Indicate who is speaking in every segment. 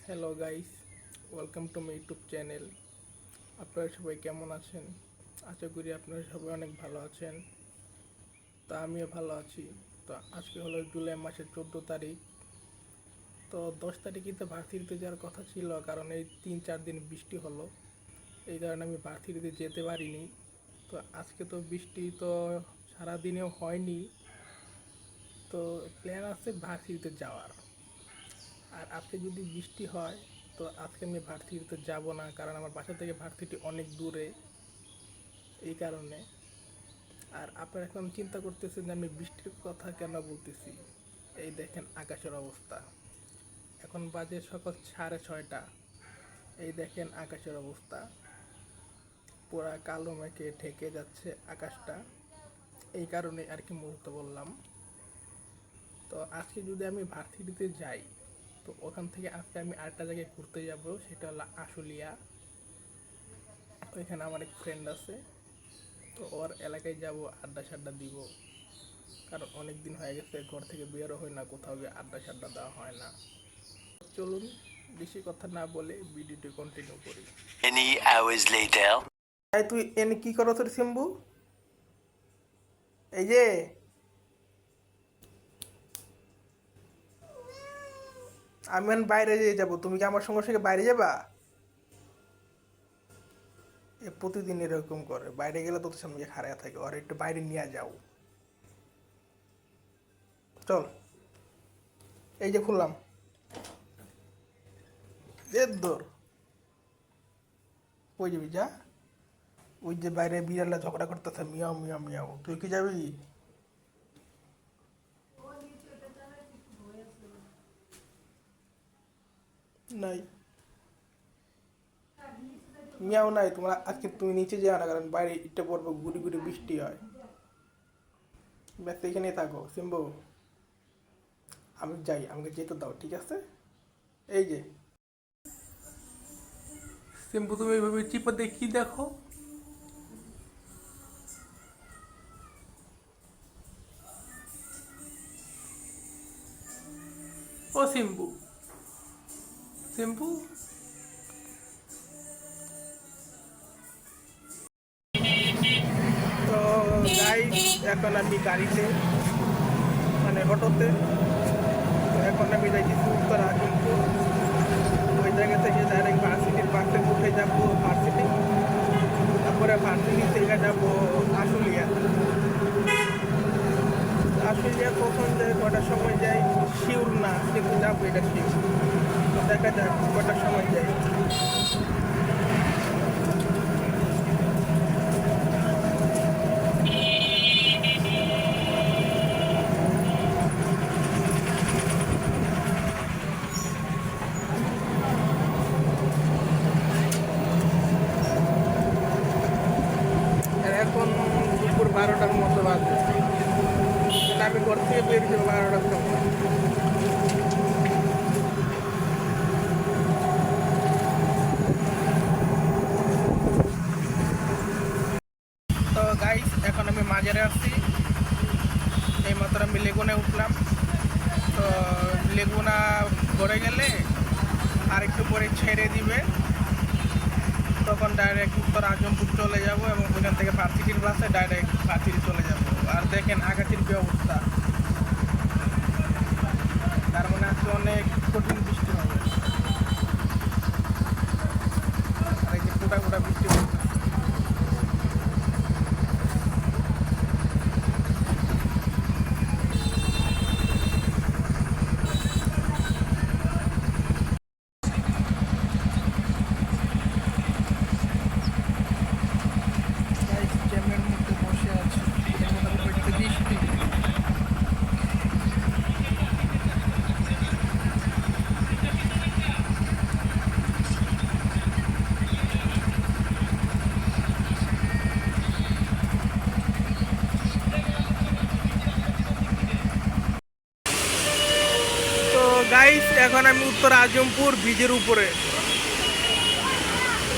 Speaker 1: Hello guys, welcome to my YouTube channel. আপনারা সবাই কেমন আছেন? আশা করি আপনারা সবাই অনেক ভালো আছেন। তা আমিও ভালো আছি। তো আজকে হলো জুলাই মাসের 14 তারিখ। তো 10 তারিখে তো ভার্সিটিতে যাওয়ার কথা ছিল, কারণ এই 3-4 দিন বৃষ্টি হলো, এই কারণে আমি ভার্সিটিতে যেতে পারিনি। তো আজকে তো বৃষ্টি তো সারাদিনেও হয়নি, তো প্ল্যান আছে ভার্সিটিতে যাওয়ার। আর আজকে যদি বৃষ্টি হয় তো আজকে আমি ভার্সিটিতে যাব না, কারণ আমার বাসা থেকে ভার্সিটি অনেক দূরে, এই কারণে। আর আপনারা এখন চিন্তা করতেছেন যে আমি বৃষ্টির কথা কেন বলতেছি। এই দেখেন আকাশের অবস্থা, এখন বাজে সকাল 6:30। এই দেখেন আকাশের অবস্থা, পুরা কালো মেঘে ঢেকে যাচ্ছে আকাশটা, এই কারণে আর কি মুহূর্ত বললাম। তো আজকে যদি আমি ভার্সিটিতে যাই, তো ওখান থেকে আজকে আমি আরেকটা জায়গায় ঘুরতে যাব, সেটা হলো আশুলিয়া। ওইখানে আমার এক ফ্রেন্ড আছে, তো ওর এলাকায় যাব, আড্ডা সাড্ডা দিব, কারণ অনেক দিন হয়ে গেছে ঘর থেকে বেরো হয় না, কোথাও গিয়ে আড্ডা সাড্ডা দেওয়া হয় না। চলুন বেশি কথা না বলে ভিডিওটি কন্টিনিউ করি।
Speaker 2: Many hours later.
Speaker 1: তাই তুই এনে কি করো তোর সিম্বু? এই যে আমি এখন বাইরে যেয়ে যাবো, তুমি কি আমার সঙ্গে সঙ্গে বাইরে যাবা? এ প্রতিদিন এরকম করে, বাইরে গেলে তোর সামনে খাড়া থাকে, আর একটু বাইরে নিয়ে যাও। চল, এই যে খুললাম, এর দৌড়, কই যাবি যা। ওই যে বাইরে বিড়ালরা ঝগড়া করতেছে, মিয়াও মিয়াও মিয়াও, তুই কি যাবি? নাই, মিয়াও নাই তোমার আজকে, তুমি নিচে যাও না, কারণ বাইরে ইটটা পড়বো, গুড়ি গুড়ি বৃষ্টি হয়। ব্যাস এখানেই থাকো সিম্বু, আমি যাই, আমাকে যেতে দাও, ঠিক আছে? এই যে সিম্বু, তুমি এইভাবে চিপা দিয়ে কি দেখো? ও সিম্বু, সিম্বু। তো গাইস, এখন আমি গাড়িতে, মানে অটোতে, তো এখন আমি যাইছি উত্তর আজিমপুর। ওই জায়গা থেকে ডাইরেক্ট ভার্সিটির বাসে উঠে যাবো ভার্সিটি, তারপরে ভার্সিটি থেকে যাবো আশুলিয়া। আশুলিয়া কখন যায়, কটার সময় যাই শিওর না, কিন্তু যাবো, এটা শিওর। দেখা যাক কটার সময় যাই। এখন দুপুর 12টার মতো বাজে, আমি ঘর থেকে বেরিয়েছি 12টার সময়। তো গাইস, এখন আমি মাজারে আসছি, এইমাত্র আমি লেগুনায় উঠলাম। তো লেগুনা ভরে গেলে আর একটু পরে ছেড়ে দিবে, তখন ডাইরেক্ট উত্তর আজমপুর চলে যাব, এবং ওইখান থেকে ভার্সিটির বাসে ডাইরেক্ট ভার্সিটি চলে যাব। আর দেখেন আকাশের কি অবস্থা, তার মানে আজকে অনেক কঠিন বৃষ্টি হবে। আর এই যে ফোটা ফোটা বৃষ্টি হবে। জ্যামের মধ্যে বসে আছি, বৃষ্টি। তো গাইস, এখন আমি উত্তর আজমপুর ব্রিজের উপরে।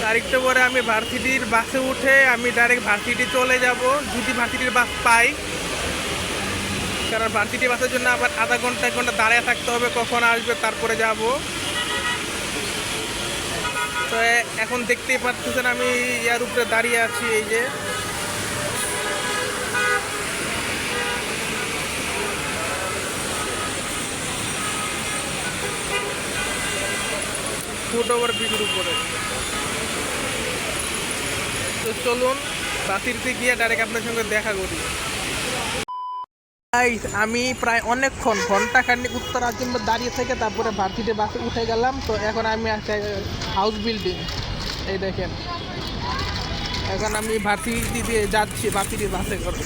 Speaker 1: তারিখটা পরে আমি ভার্সিটির বাসে উঠে আমি ডাইরেক্ট ভার্সিটি চলে যাব, যদি ভার্সিটির বাস পাই, কারণ ভার্সিটি বাসের জন্য আবার আধা ঘন্টা 1 ঘন্টা দাঁড়িয়ে থাকতে হবে, কখন আসবে তারপরে যাব। তো এখন দেখতেই পাচ্ছেন আমি ইয়ার উপরে দাঁড়িয়ে আছি, এই যে ফুটওভার ব্রিজের উপরে। তো চলুন বাতিরতে গিয়ে ডাইরেক্ট আপনার সঙ্গে দেখা করি। আমি প্রায় অনেকক্ষণ ঘন্টাখানিক উত্তর আজিমে দাঁড়িয়ে থেকে তারপরে ভার্সিটি বাসে উঠে গেলাম। তো এখন আমি হাউস বিল্ডিং, এই দেখেন এখন আমি ভার্সিটি দিয়ে যাচ্ছি, ভার্সিটি বাসে করে।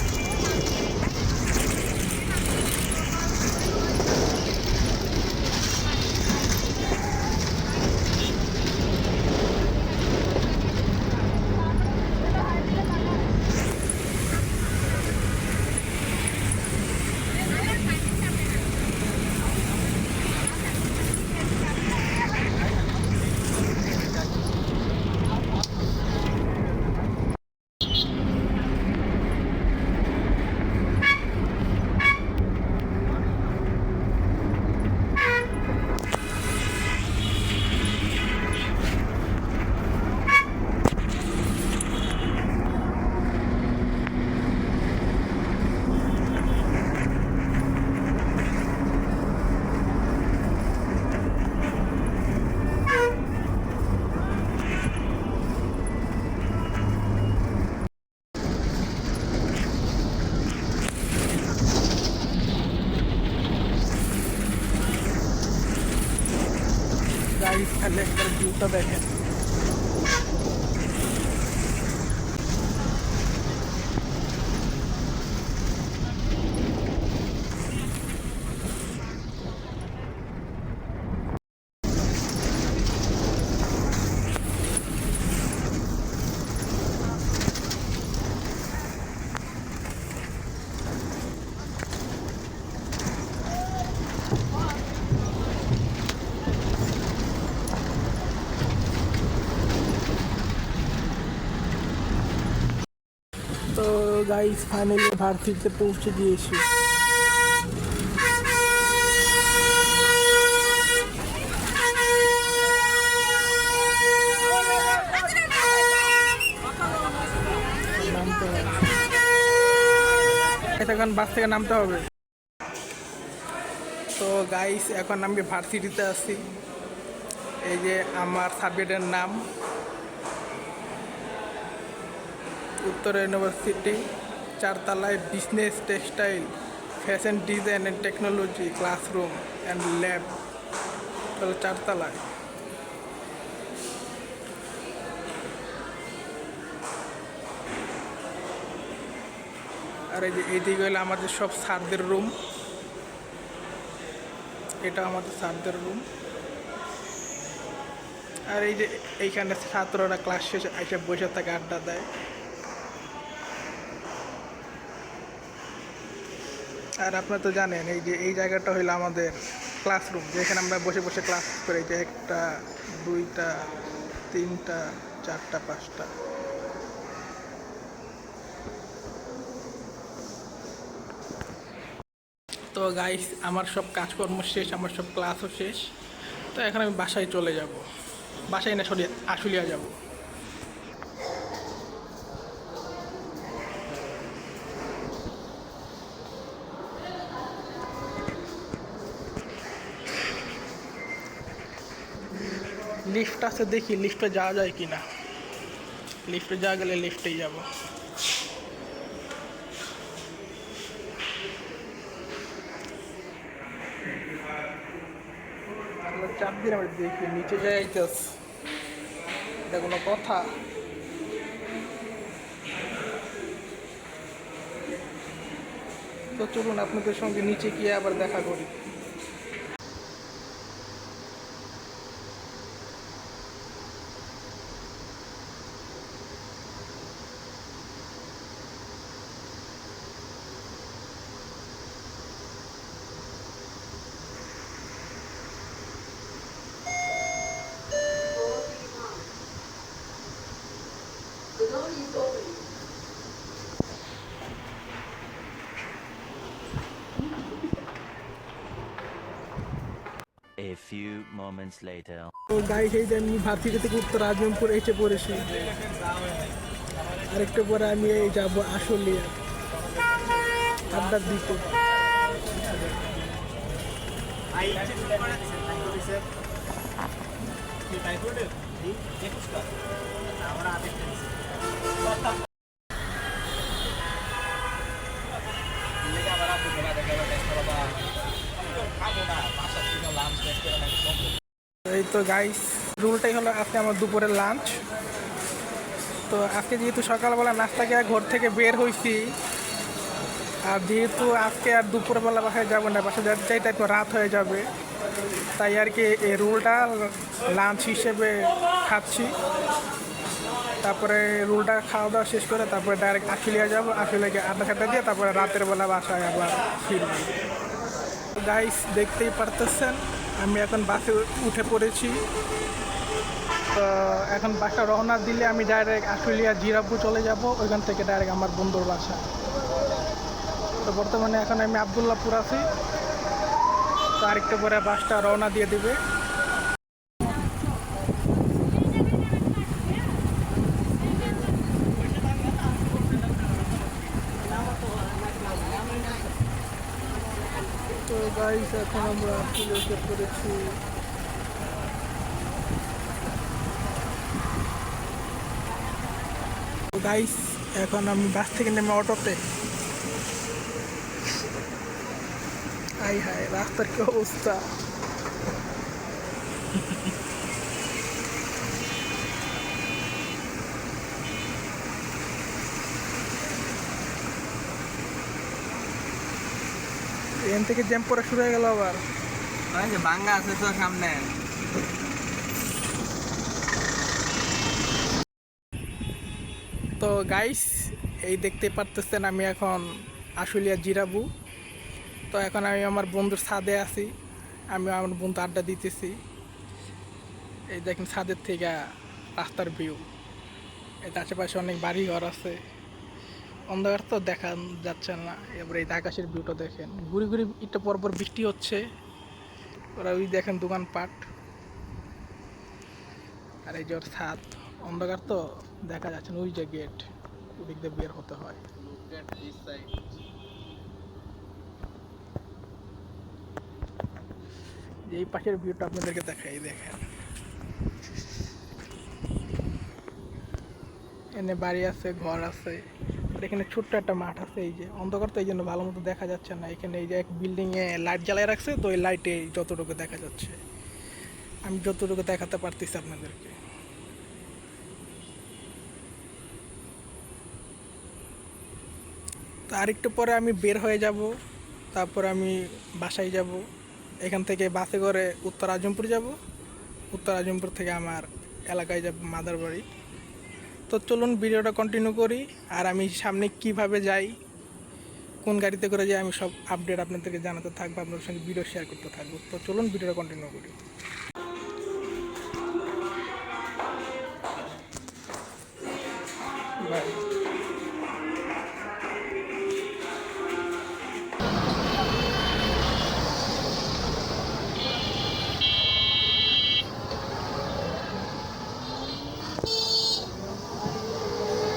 Speaker 1: গাইস খালি একবার ভিউটা দেখেন। তো গাইস ফাইনালি ভার্সিটিতে পৌঁছে গিয়েছি। এখন বাস থেকে নামতে হবে। তো গাইস এখন আমি ভার্সিটিতে আছি। এই যে আমার সাবজেক্টের নাম উত্তর ইউনিভার্সিটি, 4 তলায় business, textile, fashion design and technology, classroom and lab, 4 তলায়। আর এই যে এইদিকে হলো আমাদের সব স্যারদের রুম, এটা আমাদের স্যারদের রুম। আর এই যে এইখানে ছাত্ররা ক্লাস শেষে এসে বসে থাকে, আড্ডা দেয়। আর আপনারা তো জানেন এই যে এই জায়গাটা হইলো আমাদের ক্লাসরুম, যেখানে আমরা বসে বসে ক্লাস করি। যে 1টা 2টা 3টা 4টা 5টা। তো গাইস আমার সব কাজকর্ম শেষ, আমার সব ক্লাসও শেষ। তো এখন আমি বাসায় চলে যাব, বাসায় না সরি আশুলিয়া যাব। লিফট আছে, দেখি লিফটে যাওয়া যায় কি না। লিফটে যাওয়া গেলে লিফটেই যাব। চাপ দিন আমার দেখি নিচে যাইতেস, এটা কোনো কথা? তো চলুন আপনাদের সঙ্গে নিচে গিয়ে আবার দেখা করি।
Speaker 2: A few moments later.
Speaker 1: তো গাইস এই যে আমি ভার্সিটি থেকে উত্তর আজিমপুর এসে পড়েছি। আরেকটু পরে আমি এই যাব আশুলিয়া আড্ডা দিতে। এই তো গাইস রুলটাই হলো আজকে আমার দুপুরের লাঞ্চ। তো আজকে যেহেতু সকালবেলা নাস্তা খেয়ে ঘর থেকে বের হয়েছি, আর যেহেতু আজকে আর দুপুরবেলা বাসায় যাবো না, বাসায় যাইতে একটু রাত হয়ে যাবে, তাই আর কি এই রুলটা লাঞ্চ হিসেবে খাচ্ছি। তারপরে রুলটা খাওয়া দাওয়া শেষ করে তারপরে ডাইরেক্ট আশুলিয়া যাবো, আশুলিয়াকে আড্ডা খাড্ডা দিয়ে তারপরে রাতের বেলা বাসায় আবার ফিরবো। গাইস দেখতেই পারতেছেন আমি এখন বাসে উঠে পড়েছি। তো এখন বাসটা রওনা দিলে আমি ডাইরেক্ট আশুলিয়া জিরাপুর চলে যাব, ওইখান থেকে ডাইরেক্ট আমার বন্ধুর বাসা। তো বর্তমানে এখন আমি আবদুল্লাহপুর আছি। তো আরেকটু পরে বাসটা রওনা দিয়ে দিবে। তো গাইস এখন আমরা আশুলিয়াতে পড়েছি। গাইস এখন আমি বাস থেকে নেমে অটোতে। হাই হাই রাস্তার কি অবস্থা! এখান থেকে জ্যাম পড়া শুরু হয়ে গেল আবার।
Speaker 3: বাঙ্গা আছে তো সামনে।
Speaker 1: তো গাইস এই দেখতে পারতেছেন আমি এখন আশুলিয়া জিরাবু। তো এখন আমি আমার বন্ধুর ছাদে আছি, আমি আমার বন্ধু আড্ডা দিতেছি। এই দেখেন ছাদের থেকে রাস্তার ভিউ, এটা আশেপাশে অনেক বাড়ি ঘর আছে, অন্ধকার তো দেখা যাচ্ছে না। এবারে এই আকাশের ভিউটা দেখেন, ঘুরি ঘুরি একটু পরপর বৃষ্টি হচ্ছে। ওরা ওই দেখেন দোকানপাট, আর এই যে ওর ছাদ, অন্ধকার তো দেখা যাচ্ছে না। ওই যে গেট, ওদিক দিয়ে বের হতে হয়। এই পাশের ভিউটা আপনাদেরকে দেখাই, দেখেন এনে বাড়ি আছে, ঘর আছে, আর এখানে ছোট্ট একটা মাঠ আছে। এই যে অন্ধকার তো এই জন্য ভালো মতো দেখা যাচ্ছে না। এখানে এই যে এক বিল্ডিংয়ে লাইট জ্বালায় রাখছে, তো এই লাইটে যতটুকু দেখা যাচ্ছে, আমি যতটুকু দেখাতে পারতেছি আপনাদেরকে। তো আরেকটু পরে আমি বের হয়ে যাব, তারপর আমি বাসায় যাব। এখান থেকে বাসে করে উত্তর আজিমপুর যাব, উত্তর আজিমপুর থেকে আমার এলাকায় যাব মাদার বাড়ি। তো চলুন ভিডিওটা কন্টিনিউ করি, আর আমি সামনে কিভাবে যাই, কোন গাড়িতে করে যাই, আমি সব আপডেট আপনাদেরকে জানাতে থাকবো, আপনাদের সঙ্গে ভিডিও শেয়ার করতে থাকবো। তো চলুন ভিডিওটা কন্টিনিউ করি। বাই।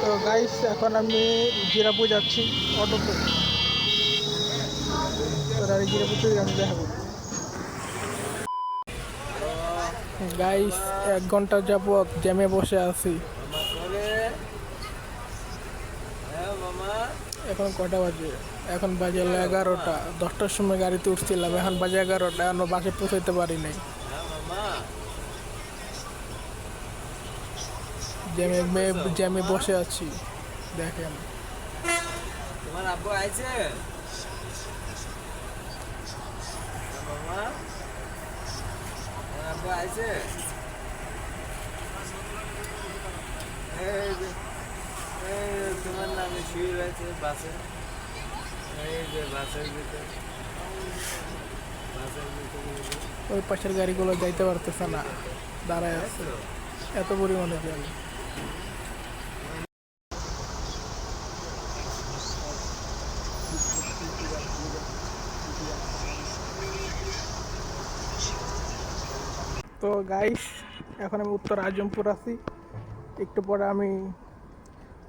Speaker 1: তো গাইস এখন আমি জিরাপুর যাচ্ছি অটোতে। জিরাপুর থেকে আমি দেখাবো গাইস, 1 ঘন্টা যাবত জ্যামে বসে আছি। এখন কটা বাজে? এখন বাজে 11টা। 10টার সময় গাড়িতে উঠছিলাম, এখন বাজে 11টা, এখনো বাসে পৌঁছাইতে পারি নাই। জ্যামে বসে আছি, দেখেন।
Speaker 3: তোমার আব্বু আইছে? মামা আব্বু আইছে? তোমার নামে শুয়ে রয়েছে বাসে, এই যে বাসের ভিতরে,
Speaker 1: ওই পাশের গাড়িগুলো যাইতে পারতেছে না, দাঁড়ায় আছে, এত পরিমাণে জ্যাম। তো গাইস, এখন আমি উত্তর আজমপুর আছি। একটু পরে আমি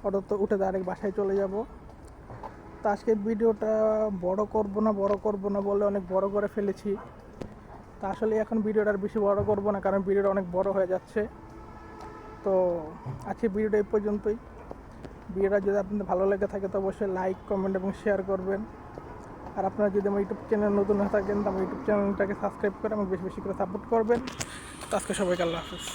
Speaker 1: অটোতে উঠে ডাইরেক্ট বাসায় চলে যাব। তো আজকের ভিডিওটা বড় করব না বলে অনেক বড় করে ফেলেছি। তা আসলে এখন ভিডিওটা আর বেশি বড় করব না, কারণ ভিডিওটা অনেক বড় হয়ে যাচ্ছে। তো আজকে ভিডিওটা এই পর্যন্তই। ভিডিওটা যদি আপনাদের ভালো লেগে থাকে তো অবশ্যই লাইক, কমেন্ট এবং শেয়ার করবেন। আর আপনারা যদি আমার ইউটিউব চ্যানেল নতুন হয়ে থাকেন তো আমার ইউটিউব চ্যানেলটাকে সাবস্ক্রাইব করে আমাকে বেশি বেশি করে সাপোর্ট করবেন। তো আজকে সবাইকে আল্লাহ হাফেজ।